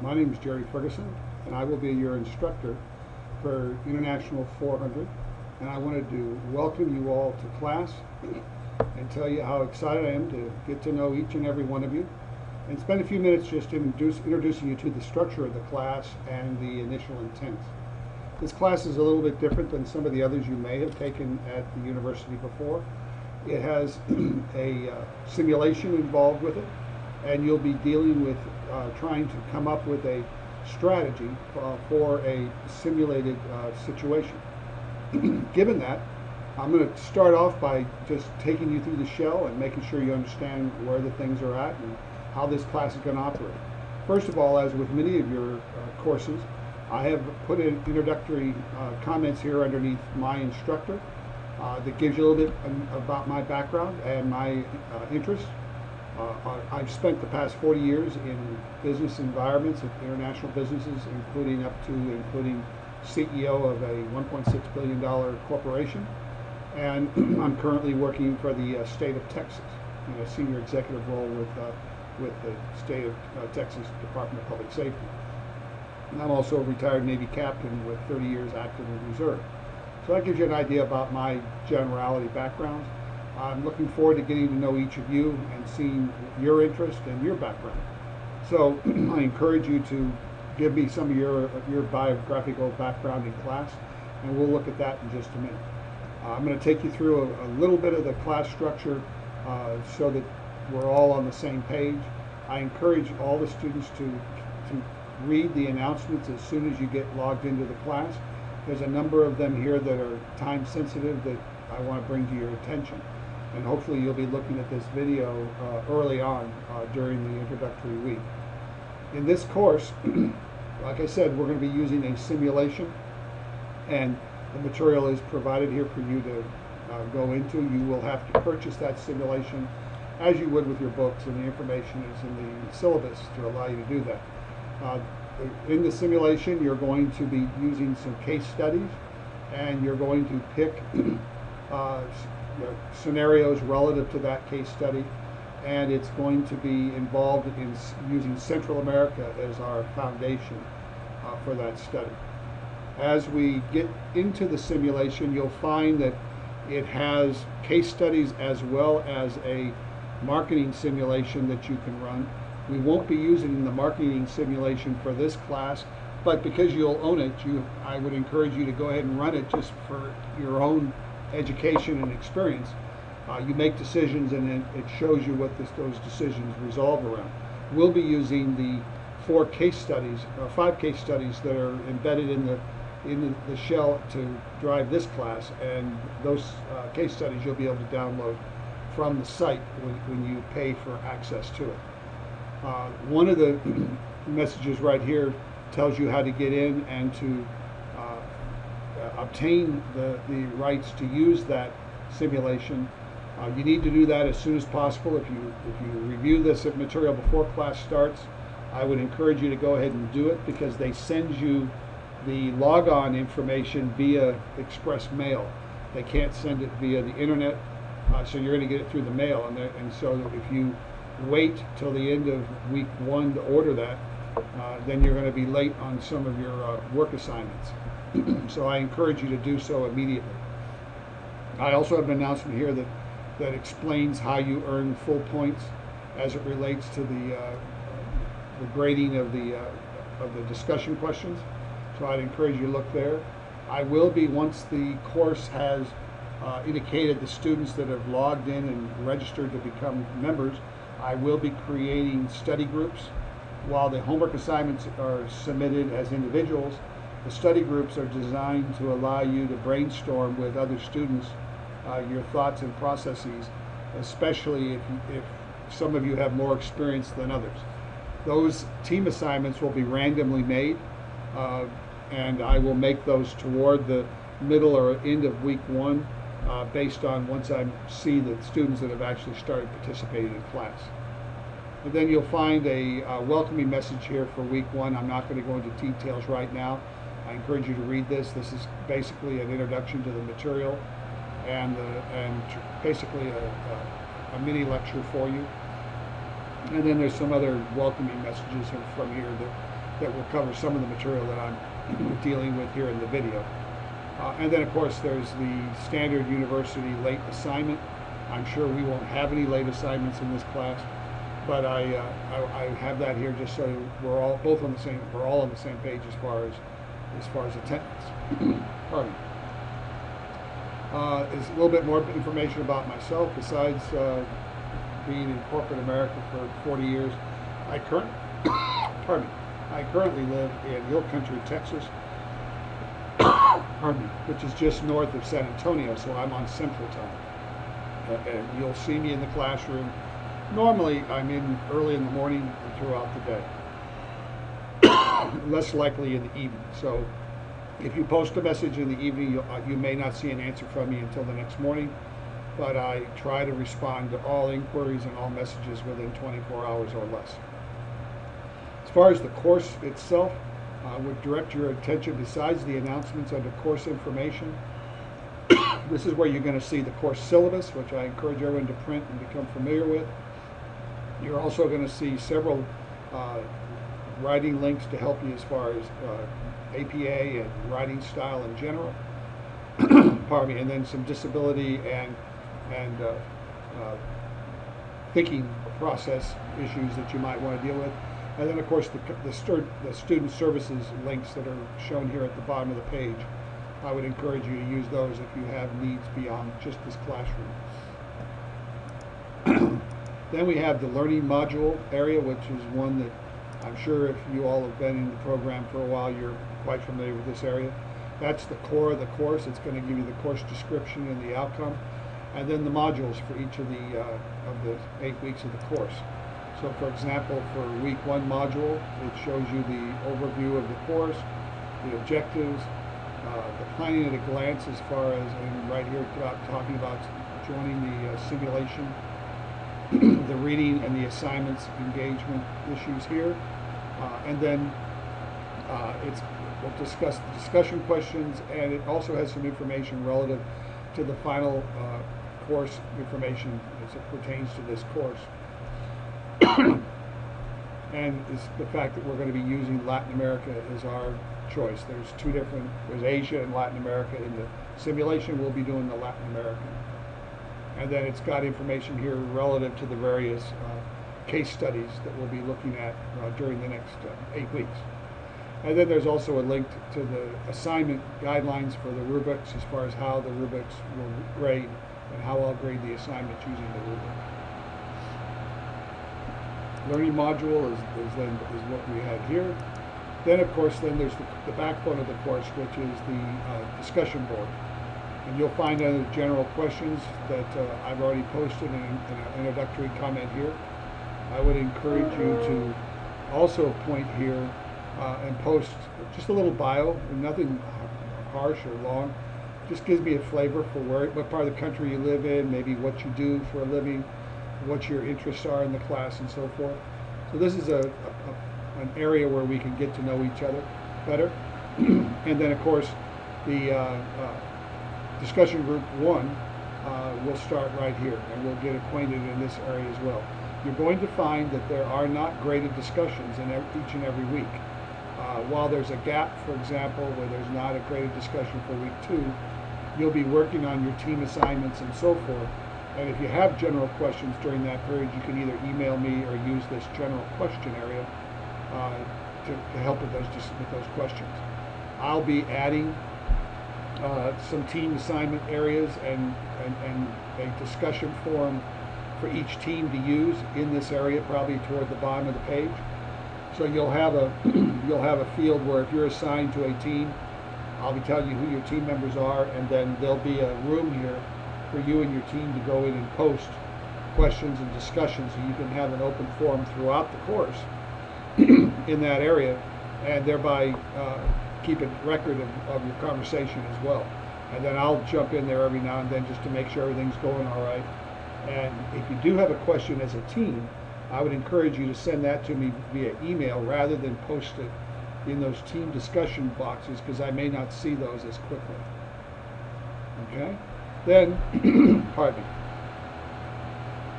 My name is Jere Ferguson, and I will be your instructor for International 400. And I wanted to welcome you all to class and tell you how excited I am to get to know each and every one of you and spend a few minutes just introducing you to the structure of the class and the initial intent. This class is a little bit different than some of the others you may have taken at the university before. It has a simulation involved with it, and you'll be dealing with trying to come up with a strategy for a simulated situation. Given that, I'm going to start off by just taking you through the shell and making sure you understand where the things are at and how this class is going to operate. First of all, as with many of your courses, I have put in introductory comments here underneath my instructor that gives you a little bit about my background and my interests. I've spent the past 40 years in business environments of international businesses, including CEO of a $1.6 billion corporation. And I'm currently working for the state of Texas in a senior executive role with the state of Texas Department of Public Safety. And I'm also a retired Navy captain with 30 years active in reserve. So that gives you an idea about my generality background. I'm looking forward to getting to know each of you and seeing your interest and your background. So I encourage you to give me some of your biographical background in class, and we'll look at that in just a minute. I'm going to take you through a little bit of the class structure so that we're all on the same page. I encourage all the students to read the announcements as soon as you get logged into the class. There's a number of them here that are time sensitive that I want to bring to your attention. And hopefully you'll be looking at this video early on during the introductory week. In this course, like I said, we're going to be using a simulation, and the material is provided here for you to go into. You will have to purchase that simulation as you would with your books, and the information is in the syllabus to allow you to do that. In the simulation, you're going to be using some case studies, and you're going to pick scenarios relative to that case study, and it's going to be involved in using Central America as our foundation for that study. As we get into the simulation, you'll find that it has case studies as well as a marketing simulation that you can run. We won't be using the marketing simulation for this class, but because you'll own it, I would encourage you to go ahead and run it just for your own education and experience. You make decisions, and then it shows you what those decisions resolve around. We'll be using the 5 case studies that are embedded in the shell to drive this class, and those case studies you'll be able to download from the site when you pay for access to it. One of the messages right here tells you how to get in and to obtain the rights to use that simulation. You need to do that as soon as possible. If you review this material before class starts, I would encourage you to go ahead and do it, because they send you the logon information via express mail. They can't send it via the internet, so you're going to get it through the mail. And so if you wait till the end of week 1 to order that, then you're going to be late on some of your work assignments. So I encourage you to do so immediately. I also have an announcement here that explains how you earn full points as it relates to the grading of the discussion questions. So I'd encourage you to look there. I will be, once the course has indicated the students that have logged in and registered to become members, I will be creating study groups. While the homework assignments are submitted as individuals, the study groups are designed to allow you to brainstorm with other students your thoughts and processes, especially if some of you have more experience than others. Those team assignments will be randomly made, and I will make those toward the middle or end of week 1 based on once I see the students that have actually started participating in class. And then you'll find a welcoming message here for week 1. I'm not going to go into details right now. I encourage you to read this. This is basically an introduction to the material and basically a mini lecture for you. And then there's some other welcoming messages from here that will cover some of the material that I'm dealing with here in the video. And then of course there's the standard university late assignment. I'm sure we won't have any late assignments in this class, but I have that here just so we're all on the same page as far as attendance. Pardon me. Is a little bit more information about myself. Besides being in corporate America for 40 years, I currently live in Hill Country, Texas, which is just north of San Antonio, so I'm on Central Time. And you'll see me in the classroom. Normally, I'm in early in the morning and throughout the day. Less likely in the evening. So if you post a message in the evening, you may not see an answer from me until the next morning, but I try to respond to all inquiries and all messages within 24 hours or less. As far as the course itself, I would direct your attention, besides the announcements, under course information. This is where you're going to see the course syllabus, which I encourage everyone to print and become familiar with. You're also going to see several writing links to help you as far as APA and writing style in general. Pardon me, and then some disability and thinking process issues that you might want to deal with. And then, of course, the student services links that are shown here at the bottom of the page. I would encourage you to use those if you have needs beyond just this classroom. Then we have the learning module area, which is one that I'm sure if you all have been in the program for a while, you're quite familiar with this area. That's the core of the course. It's going to give you the course description and the outcome, and then the modules for each of the 8 weeks of the course. So, for example, for week 1 module, it shows you the overview of the course, the objectives, the planning at a glance as far as, and right here talking about joining the simulation, the reading and the assignments engagement issues here, and then we'll discuss the discussion questions, and it also has some information relative to the final course information as it pertains to this course. And is the fact that we're going to be using Latin America as our choice. There's Asia and Latin America. In the simulation, we'll be doing the Latin American. And then it's got information here relative to the various case studies that we'll be looking at during the next 8 weeks. And then there's also a link to the assignment guidelines for the rubrics as far as how the rubrics will grade and how I'll grade the assignments using the rubric. Learning module is what we had here. Then, of course, there's the backbone of the course, which is the discussion board. And you'll find other general questions that I've already posted in an introductory comment here. I would encourage you to also point here and post just a little bio, nothing harsh or long. Just gives me a flavor for what part of the country you live in, maybe what you do for a living, what your interests are in the class, and so forth. So this is an area where we can get to know each other better. And then, of course, the discussion group 1 will start right here, and we'll get acquainted in this area as well. You're going to find that there are not graded discussions in each and every week. While there's a gap, for example, where there's not a graded discussion for week 2, you'll be working on your team assignments and so forth. And if you have general questions during that period, you can either email me or use this general question area to help with those questions. I'll be adding some team assignment areas and a discussion forum for each team to use in this area, probably toward the bottom of the page. So you'll have a field where if you're assigned to a team, I'll be telling you who your team members are, and then there'll be a room here for you and your team to go in and post questions and discussions, so you can have an open forum throughout the course in that area, and thereby keep a record of your conversation as well. And then I'll jump in there every now and then just to make sure everything's going all right. And if you do have a question as a team, I would encourage you to send that to me via email rather than post it in those team discussion boxes, because I may not see those as quickly. Okay? Then, pardon me.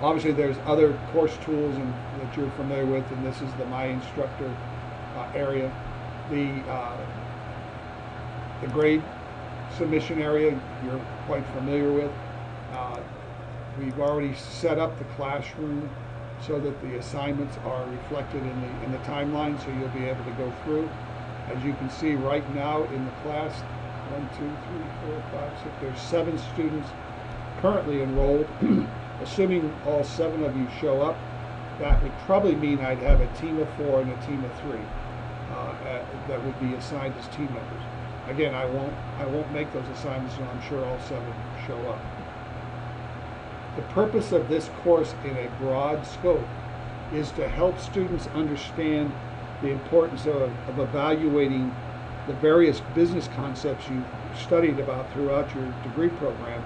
Obviously, there's other course tools that you're familiar with, and this is the My Instructor area. The grade submission area you're quite familiar with. We've already set up the classroom so that the assignments are reflected in the timeline, so you'll be able to go through. As you can see right now in the class, 1, 2, 3, 4, 5, 6, there's 7 students currently enrolled. Assuming all 7 of you show up, that would probably mean I'd have a team of 4 and a team of 3 that would be assigned as team members. Again, I won't make those assignments, so I'm sure all 7 show up. The purpose of this course in a broad scope is to help students understand the importance of evaluating the various business concepts you've studied about throughout your degree program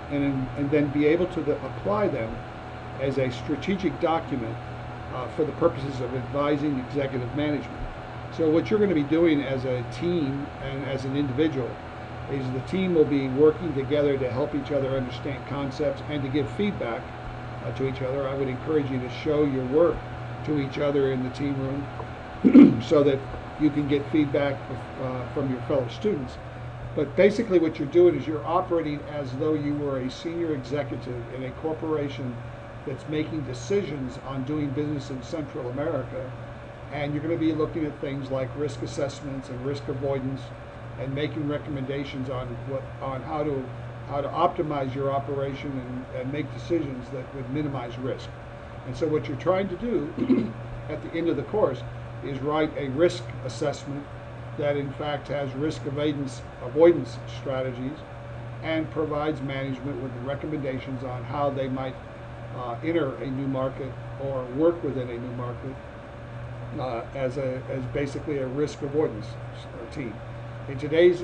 and then be able to apply them as a strategic document for the purposes of advising executive management. So what you're going to be doing as a team and as an individual is the team will be working together to help each other understand concepts and to give feedback to each other. I would encourage you to show your work to each other in the team room so that you can get feedback from your fellow students. But basically what you're doing is you're operating as though you were a senior executive in a corporation that's making decisions on doing business in Central America, and you're going to be looking at things like risk assessments and risk avoidance and making recommendations on how to optimize your operation and make decisions that would minimize risk. And so what you're trying to do at the end of the course is write a risk assessment that in fact has risk avoidance strategies and provides management with recommendations on how they might enter a new market or work within a new market as basically a risk avoidance team. In today's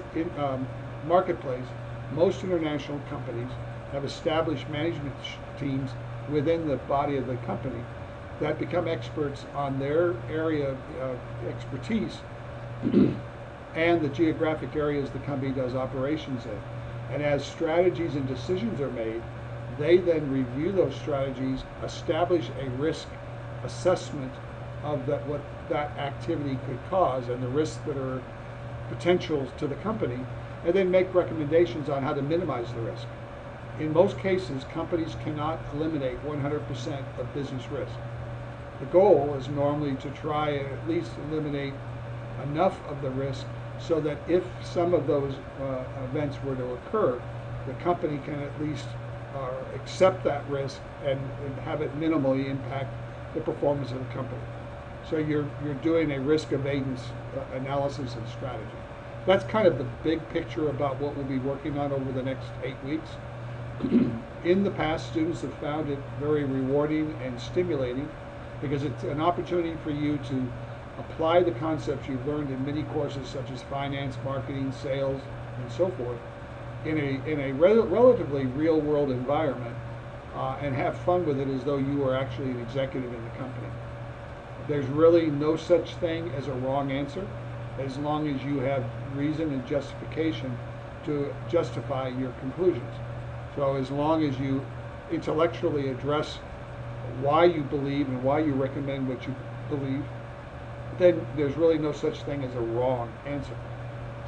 marketplace, most international companies have established management teams within the body of the company that become experts on their area of expertise and the geographic areas the company does operations in. And as strategies and decisions are made, they then review those strategies, establish a risk assessment of what that activity could cause and the risks that are potentials to the company, and then make recommendations on how to minimize the risk. In most cases, companies cannot eliminate 100% of business risk. The goal is normally to try and at least eliminate enough of the risk so that if some of those events were to occur, the company can at least accept that risk and have it minimally impact the performance of the company. So you're doing a risk avoidance analysis and strategy. That's kind of the big picture about what we'll be working on over the next 8 weeks. In the past, students have found it very rewarding and stimulating because it's an opportunity for you to apply the concepts you've learned in many courses such as finance, marketing, sales, and so forth in a relatively real-world environment and have fun with it as though you were actually an executive in the company. There's really no such thing as a wrong answer as long as you have reason and justification to justify your conclusions. So as long as you intellectually address why you believe and why you recommend what you believe, then there's really no such thing as a wrong answer.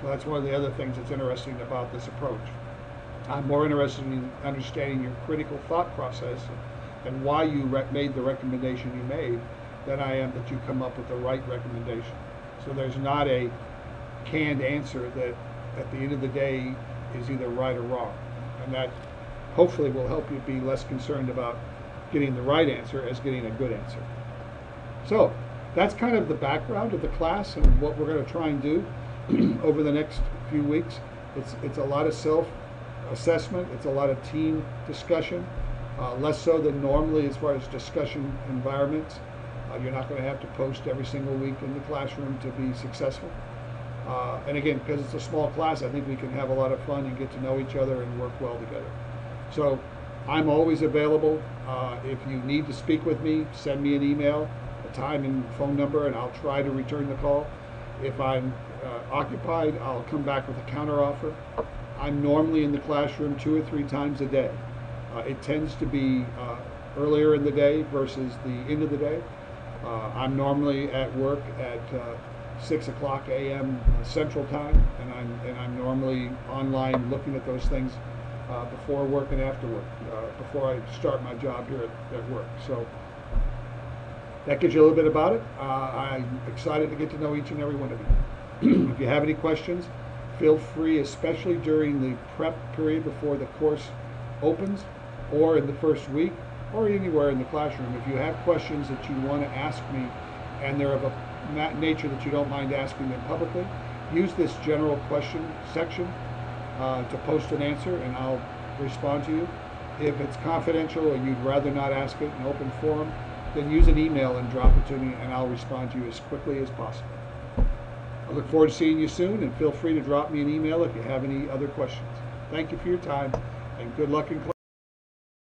So that's one of the other things that's interesting about this approach. I'm more interested in understanding your critical thought process and why you made the recommendation you made than I am that you come up with the right recommendation. So there's not a canned answer that at the end of the day is either right or wrong. And that hopefully will help you be less concerned about getting the right answer as getting a good answer. So that's kind of the background of the class and what we're going to try and do over the next few weeks. It's a lot of self-assessment. It's a lot of team discussion, less so than normally as far as discussion environments. You're not going to have to post every single week in the classroom to be successful. And again, because it's a small class, I think we can have a lot of fun and get to know each other and work well together. So I'm always available. If you need to speak with me, send me an email, a time and phone number, and I'll try to return the call. If I'm occupied, I'll come back with a counteroffer. I'm normally in the classroom 2 or 3 times a day. It tends to be earlier in the day versus the end of the day. I'm normally at work at 6 o'clock a.m. Central Time, and I'm normally online looking at those things before work and after work, before I start my job here at work. So that gives you a little bit about it. I'm excited to get to know each and every one of you. If you have any questions, feel free, especially during the prep period before the course opens, or in the first week, or anywhere in the classroom. If you have questions that you want to ask me, and they're of a nature that you don't mind asking them publicly, use this general question section to post an answer, and I'll respond to you. If it's confidential or you'd rather not ask it in open forum, then use an email and drop it to me, and I'll respond to you as quickly as possible. I look forward to seeing you soon, and feel free to drop me an email if you have any other questions. Thank you for your time, and good luck in class.